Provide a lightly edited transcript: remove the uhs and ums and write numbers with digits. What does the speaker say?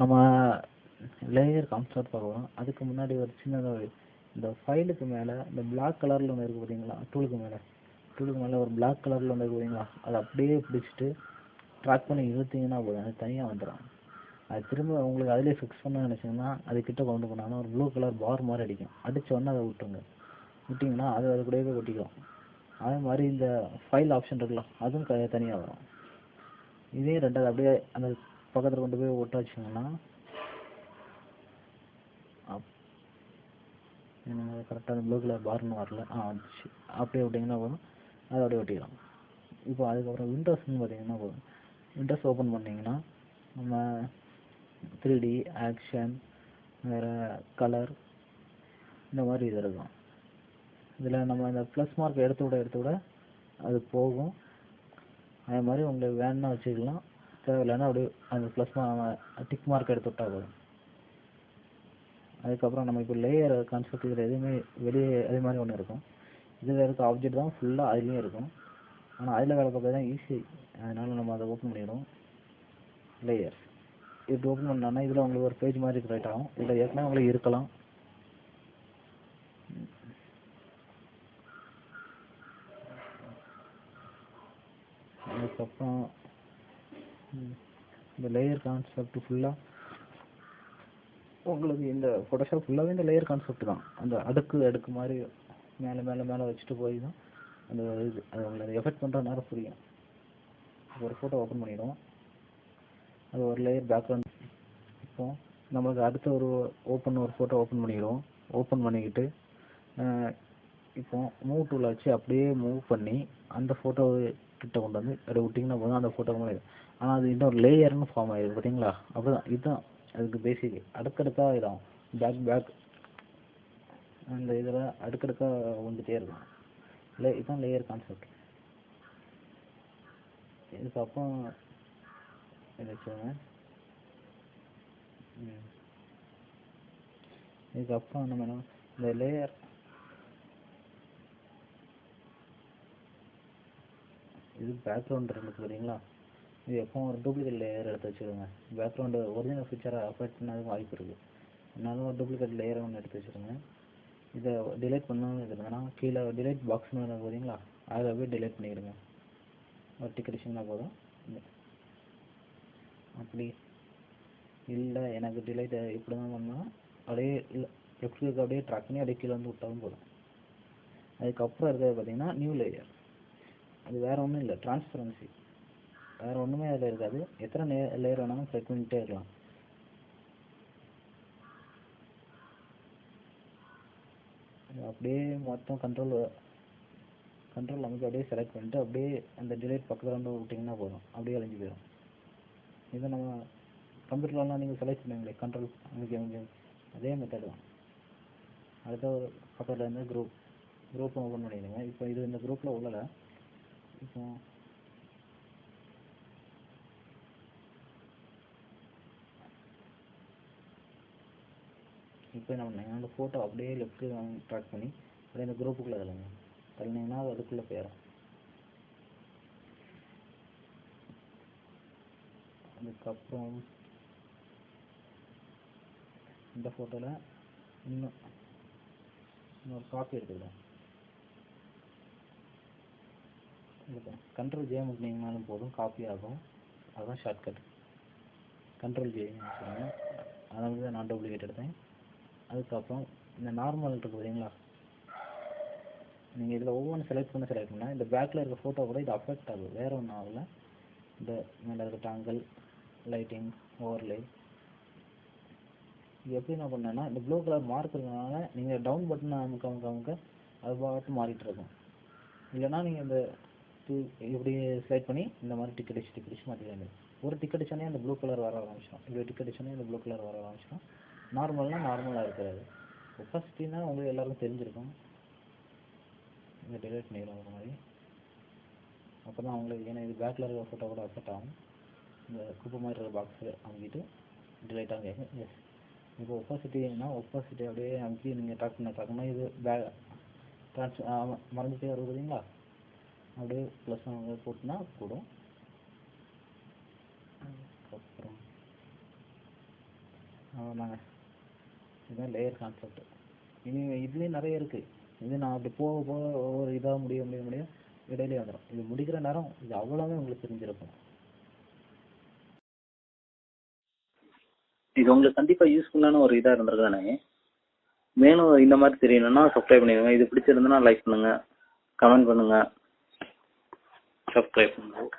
நம்ம layer concept பார்க்கலாம். அதுக்கு முன்னாடி ஒரு சின்னதாக இந்த ஃபைலுக்கு மேலே இந்த பிளாக் கலரில் ஒன்று இருக்குது பார்த்தீங்களா, டூலுக்கு மேலே ஒரு பிளாக் கலரில் ஒன்று இருக்குது பார்த்தீங்களா, அதை அப்படியே பிடிச்சிட்டு ட்ராக் பண்ணி இழுத்தீங்கன்னா போதும், அது தனியாக வந்துடும். அது திரும்ப உங்களுக்கு அதிலே ஃபிக்ஸ் பண்ண நினச்சிங்கன்னா அதுக்கிட்ட கொண்டு போனாங்கன்னா ஒரு ப்ளூ கலர் பார் மாதிரி அடிக்கும். அடித்த உடனே அதை விட்டிங்கன்னா அது கூடவே ஒட்டிக்கும். அதே மாதிரி இந்த ஃபைல் ஆப்ஷன் இருக்குல்ல, அதுவும் தனியாக வரும். இதே ரெண்டாவது அப்படியே அந்த பக்கத்தில் கொண்டு போய் ஒட்ட வச்சிங்கன்னா கரெக்டாக ப்ளூ கலர் பார்னு வரல, வந்துச்சு. அப்படியே விட்டிங்கன்னா போதும், அதை அப்படியே ஒட்டிக்கலாம். இப்போ அதுக்கப்புறம் விண்டோஸ்ன்னு பார்த்தீங்கன்னா போதும், விண்டோஸ் ஓப்பன் பண்ணிங்கன்னா நம்ம 3D ஆக்ஷன் வேறு கலர் இந்த மாதிரி இது இருக்கும். இதில் நம்ம இந்த ப்ளஸ் மார்க் எடுத்து விட அது போகும். அதே மாதிரி உங்களுக்கு வேணும்னா வச்சுக்கலாம், தேவையில்லைன்னா அப்படியே அந்த ப்ளஸ் டிக் மார்க் எடுத்து விட்டா போதும். அதுக்கப்புறம் நம்ம இப்போ லேயர் கான்செப்ட் இதில் எதுவுமே வெளியே அதே மாதிரி ஒன்று இருக்கும். இதில் இருக்க ஆப்ஜெக்ட் தான் ஃபுல்லாக அதுலேயும் இருக்கும். ஆனால் அதில் வேலை பார்க்க தான் ஈஸி, அதனால் நம்ம அதை ஓப்பன் பண்ணிடுவோம். லேயர் இது ஓப்பன் பண்ணோன்னா இதில் உங்களுக்கு ஒரு பேஜ் மாதிரி கிரியேட் ஆகும். இதில் ஏற்கனவே உங்களுக்கு இருக்கலாம். அதுக்கப்புறம் இந்த லேயர் கான்செப்ட் ஃபுல்லாக உங்களுக்கு இந்த ஃபோட்டோஷாப் ஃபுல்லாகவே இந்த லேயர் கான்செப்ட் தான். அந்த அடுக்கு மாதிரி மேலே வச்சுட்டு போய் தான் அந்த இது அது உங்களுக்கு எஃபெக்ட் பண்ணுற நேரம் புரியும். ஒரு ஃபோட்டோ ஓப்பன் பண்ணிவிடும், அது ஒரு லேயர் பேக்ரவுண்ட். இப்போ நம்மளுக்கு அடுத்த ஒரு ஃபோட்டோ ஓப்பன் பண்ணிவிடுவோம். ஓப்பன் பண்ணிக்கிட்டு இப்போ மூவ் டூலை வச்சு அப்படியே மூவ் பண்ணி அந்த ஃபோட்டோ கிட்ட கொண்டு வந்து அப்படி விட்டிங்கன்னா போதும், அந்த ஃபோட்டோ மாதிரி. ஆனால் அது இன்னொரு லேயர்னு ஃபார்ம் ஆகிருக்கு பார்த்தீங்களா, அப்படிதான். இதுதான் அதுக்கு பேசிக். அடுக்கடுக்காக இதாகும், பேக் அந்த இதில் அடுக்கடுக்காக வந்துட்டே இருக்கும். இதுதான் லேயர் கான்செப்ட். இதுக்கப்புறம் இதுக்கப்புறம் நம்ம என்ன இந்த லேயர் இது பேக்ரவுண்ட் இருக்குது பார்த்தீங்களா, இது எப்போ ஒரு டூப்ளிகேட் லேயர் எடுத்து வச்சுருங்க. பேக்ரவுண்டு ஒரிஜினல் ஃபீச்சரை அஃபெக்ட் பண்ணதுக்கு வாய்ப்பு இருக்குது. அதனால ஒரு டூப்ளிகேட் லேயரை ஒன்று எடுத்து வச்சுருங்க. இதை டிலீட் பண்ணணும்னு இருக்குதுன்னா கீழே டிலீட் பாக்ஸ்னு இருக்குது பார்த்தீங்களா, அதை போய் டிலீட் பண்ணிடுங்க. ஒரு டிக் அடிச்சிங்கன்னா போதும். அப்படி இல்லை எனக்கு டிலீட் இப்படி தான் பண்ணால் அப்படியே லெஃப்ட் அப்படியே ட்ராக் பண்ணி அப்படியே கீழே வந்து விட்டாலும் போதும். அதுக்கப்புறம் இருக்கிறது பார்த்தீங்கன்னா நியூ லேயர். அது வேறு ஒன்றும் இல்லை, டிரான்ஸ்பரன்சி. வேறு ஒன்றுமே அதில் இருக்காது. எத்தனை லேயர் வேணாலும் செட் பண்ணிகிட்டே இருக்கலாம். அப்படியே மொத்தம் கண்ட்ரோல் நமக்கு அப்படியே செலக்ட் பண்ணிட்டு அப்படியே அந்த டிலீட் பக்கத்தில் வந்து விட்டிங்கன்னா போதும், அப்படியே அழிஞ்சு போயிடும். இதை நம்ம கம்ப்யூட்டர்லாம் நீங்கள் செலக்ட் பண்ணுவீங்களே கண்ட்ரோல் நமக்கு அதே மெத்தட் தான். அடுத்த ஒரு பக்கத்தில் இருந்து குரூப் ஓப்பன் பண்ணிடுங்க. இப்போ இது இந்த குரூப்பில் உள்ளல இப்போ நம்ம அந்த ஃபோட்டோ அப்படியே லெஃப்ட் ட்ராக் பண்ணி அப்படியே இந்த குரூப்புக்குள்ளே தள்ளினீங்கன்னா அதுக்குள்ளே போயிடும். அதுக்கப்புறம் இந்த ஃபோட்டோவில் இன்னொரு காப்பி எடுத்துக்கலாம். கண்ட்ரோல் ஜே முட்டினீங்கனாலும் போதும், காப்பி ஆகும். அதுதான் ஷார்ட்கட். கண்ட்ரோல் ஜே வச்சுருங்க. அதனால தான் நான் டூப்ளிகேட் எடுத்தேன். அதுக்கப்புறம் இந்த நார்மல் இருக்குது பார்த்தீங்களா, நீங்கள் இதில் ஒவ்வொன்று செலக்ட் பண்ணால் இந்த பேக்கில் இருக்க ஃபோட்டோ கூட இது அஃபெக்ட் ஆகுது, வேறு ஒன்றும் ஆகலை. இந்த மேலே இருக்க டாங்கல் லைட்டிங் ஓவர்லே இது எப்படி என்ன பண்ணேன்னா இந்த ப்ளூ கலர் மார்க் இருக்கிறதுனால நீங்கள் டவுன் பட்டன் அமுக்க அது பாட்டு மாறிட்டு இருக்கும். இல்லைனா நீங்கள் இந்த இப்படி செலக்ட் பண்ணி இந்த மாதிரி டிக் அடிச்சு மாற்றிக்க. ஒரு டிக் அடிச்சோன்னே அந்த ப்ளூ கலர் வர ஆரம்பிச்சிடும். இப்படி டிக் அடிச்சோன்னே இந்த ப்ளூ கலர் வர ஆரம்பிச்சிடும். நார்மலாக இருக்காது. ஒப்பாசிட்டினா உங்களுக்கு எல்லாருக்கும் தெரிஞ்சிருக்கும். இந்த டிலீட் பண்ணிடும் ஒரு மாதிரி. அப்போ தான் அவங்களுக்கு, ஏன்னா இது பேக்கில் இருக்கிற ஃபோட்டோ கூட அஃபெக்ட் ஆகும். இந்த குப்பை மாதிரி இருக்கிற பாக்ஸில் அமைக்கிட்டு டிலைட் ஆகும். எஸ், இப்போ ஒப்பாசிட்டி அப்படியே அமைக்கி நீங்கள் டாக் பண்ண இது மறைஞ்சிட்டே வருது பார்த்தீங்களா, அப்படியே ப்ளஸ் போட்டுனா கூடும். அப்புறம் ஆமாங்க. இதுதான் லேயர் கான்செப்ட். இனி இதுலேயும் நிறைய இருக்குது. இது நான் அப்படி போக போக ஒவ்வொரு இதாக முடிய இடையிலே வந்துடும். இது முடிக்கிற நேரம் இது அவ்வளோவே உங்களுக்கு தெரிஞ்சிருக்கும். இது உங்களுக்கு கண்டிப்பாக யூஸ்ஃபுல்லான ஒரு இதாக இருந்திருக்கு தானே. மேலும் இந்த மாதிரி தெரியணும்னா சப்ஸ்கிரைப் பண்ணிடுங்க. இது பிடிச்சிருந்ததுன்னா லைக் பண்ணுங்கள், கமெண்ட் பண்ணுங்கள், சப்ஸ்கிரைப் பண்ணுங்கள்.